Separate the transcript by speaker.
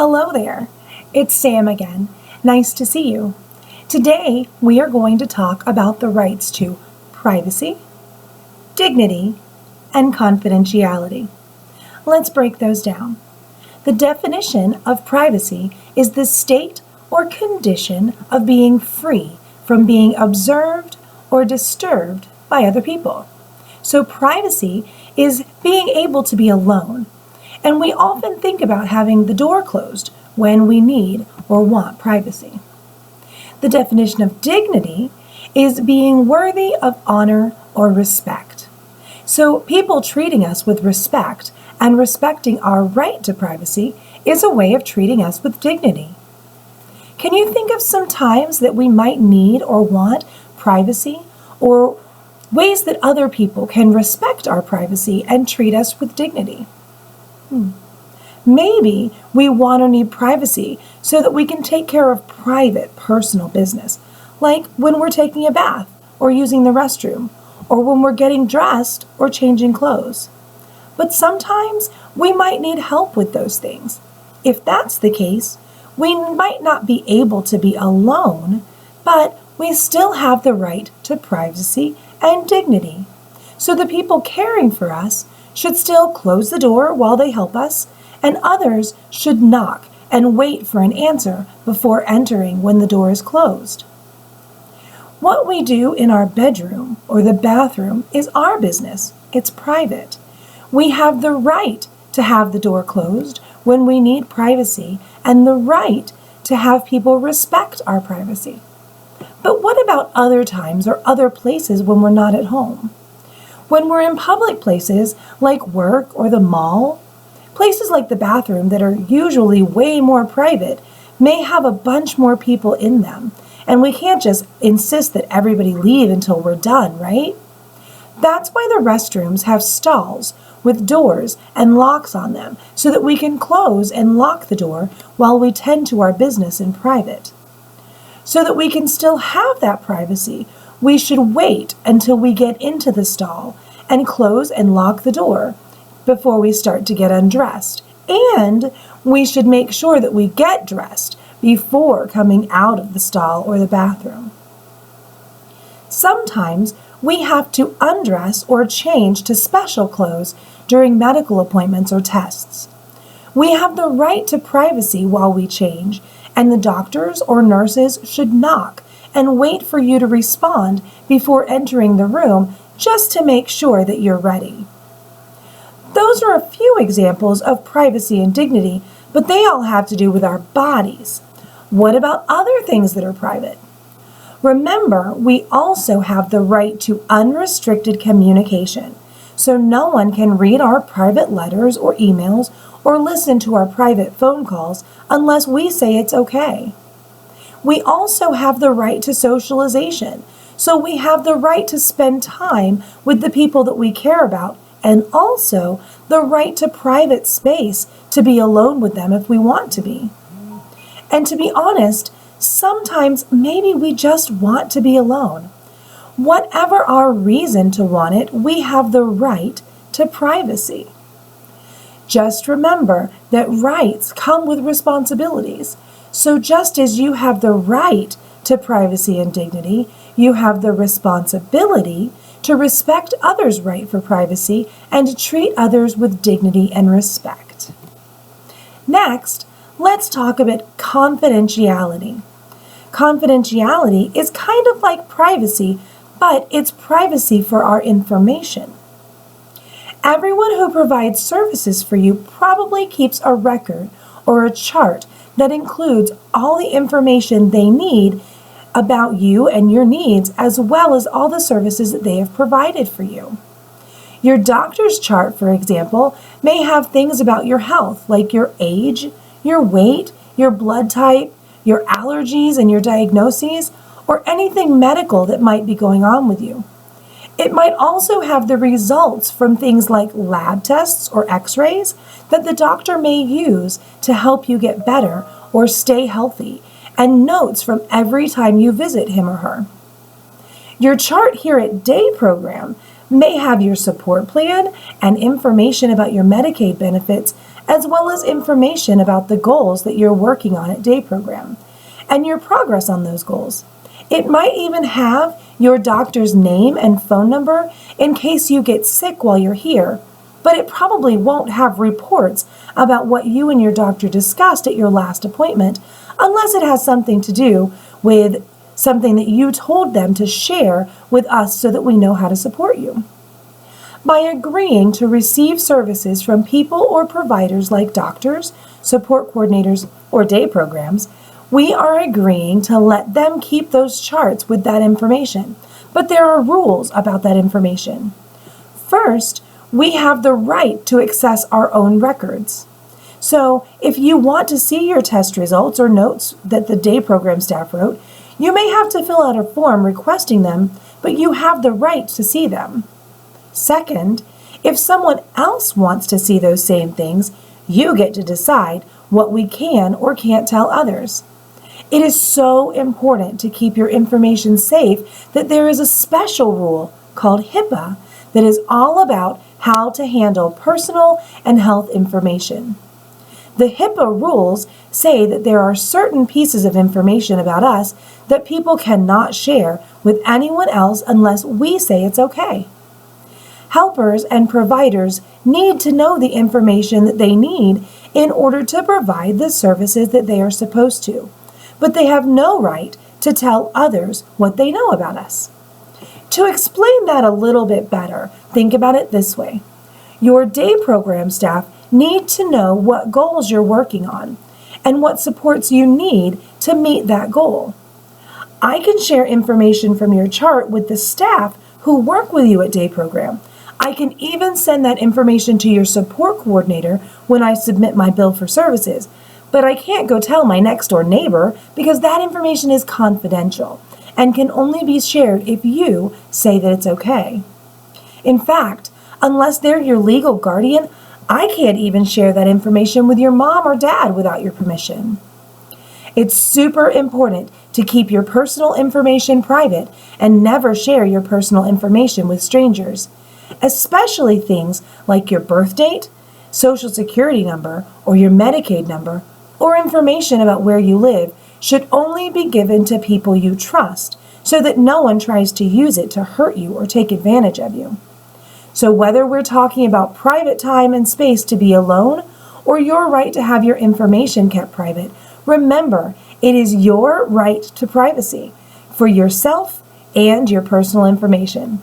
Speaker 1: Hello there, it's Sam again. Nice to see you. Today we are going to talk about the rights to privacy, dignity, and confidentiality. Let's break those down. The definition of privacy is the state or condition of being free from being observed or disturbed by other people. So privacy is being able to be alone. And we often think about having the door closed when we need or want privacy. The definition of dignity is being worthy of honor or respect. So people treating us with respect and respecting our right to privacy is a way of treating us with dignity. Can you think of some times that we might need or want privacy, or ways that other people can respect our privacy and treat us with dignity? Maybe we want or need privacy so that we can take care of private, personal business, like when we're taking a bath or using the restroom, or when we're getting dressed or changing clothes. But sometimes we might need help with those things. If that's the case, we might not be able to be alone, but we still have the right to privacy and dignity. So the people caring for us should still close the door while they help us, and others should knock and wait for an answer before entering when the door is closed. What we do in our bedroom or the bathroom is our business. It's private. We have the right to have the door closed when we need privacy and the right to have people respect our privacy. But what about other times or other places when we're not at home? When we're in public places like work or the mall, places like the bathroom that are usually way more private may have a bunch more people in them, and we can't just insist that everybody leave until we're done, right? That's why the restrooms have stalls with doors and locks on them so that we can close and lock the door while we tend to our business in private. So that we can still have that privacy, we should wait until we get into the stall and close and lock the door before we start to get undressed. And we should make sure that we get dressed before coming out of the stall or the bathroom. Sometimes we have to undress or change to special clothes during medical appointments or tests. We have the right to privacy while we change, and the doctors or nurses should knock and wait for you to respond before entering the room just to make sure that you're ready. Those are a few examples of privacy and dignity, but they all have to do with our bodies. What about other things that are private? Remember, we also have the right to unrestricted communication, so no one can read our private letters or emails or listen to our private phone calls unless we say it's okay. We also have the right to socialization, so we have the right to spend time with the people that we care about, and also the right to private space to be alone with them if we want to be. And to be honest, sometimes maybe we just want to be alone. Whatever our reason to want it, we have the right to privacy. Just remember that rights come with responsibilities. So just as you have the right to privacy and dignity, you have the responsibility to respect others' right for privacy and to treat others with dignity and respect. Next, let's talk about confidentiality. Confidentiality is kind of like privacy, but it's privacy for our information. Everyone who provides services for you probably keeps a record or a chart that includes all the information they need about you and your needs, as well as all the services that they have provided for you. Your doctor's chart, for example, may have things about your health, like your age, your weight, your blood type, your allergies and your diagnoses, or anything medical that might be going on with you. It might also have the results from things like lab tests or x-rays that the doctor may use to help you get better or stay healthy, and notes from every time you visit him or her. Your chart here at Day Program may have your support plan and information about your Medicaid benefits, as well as information about the goals that you're working on at day program and your progress on those goals. It might even have your doctor's name and phone number in case you get sick while you're here, but it probably won't have reports about what you and your doctor discussed at your last appointment unless it has something to do with something that you told them to share with us so that we know how to support you. By agreeing to receive services from people or providers like doctors, support coordinators, or day programs, we are agreeing to let them keep those charts with that information, but there are rules about that information. First, we have the right to access our own records. So, if you want to see your test results or notes that the day program staff wrote, you may have to fill out a form requesting them, but you have the right to see them. Second, if someone else wants to see those same things, you get to decide what we can or can't tell others. It is so important to keep your information safe that there is a special rule called HIPAA that is all about how to handle personal and health information. The HIPAA rules say that there are certain pieces of information about us that people cannot share with anyone else unless we say it's okay. Helpers and providers need to know the information that they need in order to provide the services that they are supposed to, but they have no right to tell others what they know about us. To explain that a little bit better, think about it this way. Your day program staff need to know what goals you're working on and what supports you need to meet that goal. I can share information from your chart with the staff who work with you at day program. I can even send that information to your support coordinator when I submit my bill for services, but I can't go tell my next door neighbor because that information is confidential and can only be shared if you say that it's okay. In fact, unless they're your legal guardian, I can't even share that information with your mom or dad without your permission. It's super important to keep your personal information private and never share your personal information with strangers, especially things like your birth date, social security number, or your Medicaid number, or information about where you live should only be given to people you trust so that no one tries to use it to hurt you or take advantage of you. So whether we're talking about private time and space to be alone or your right to have your information kept private, remember, it is your right to privacy for yourself and your personal information.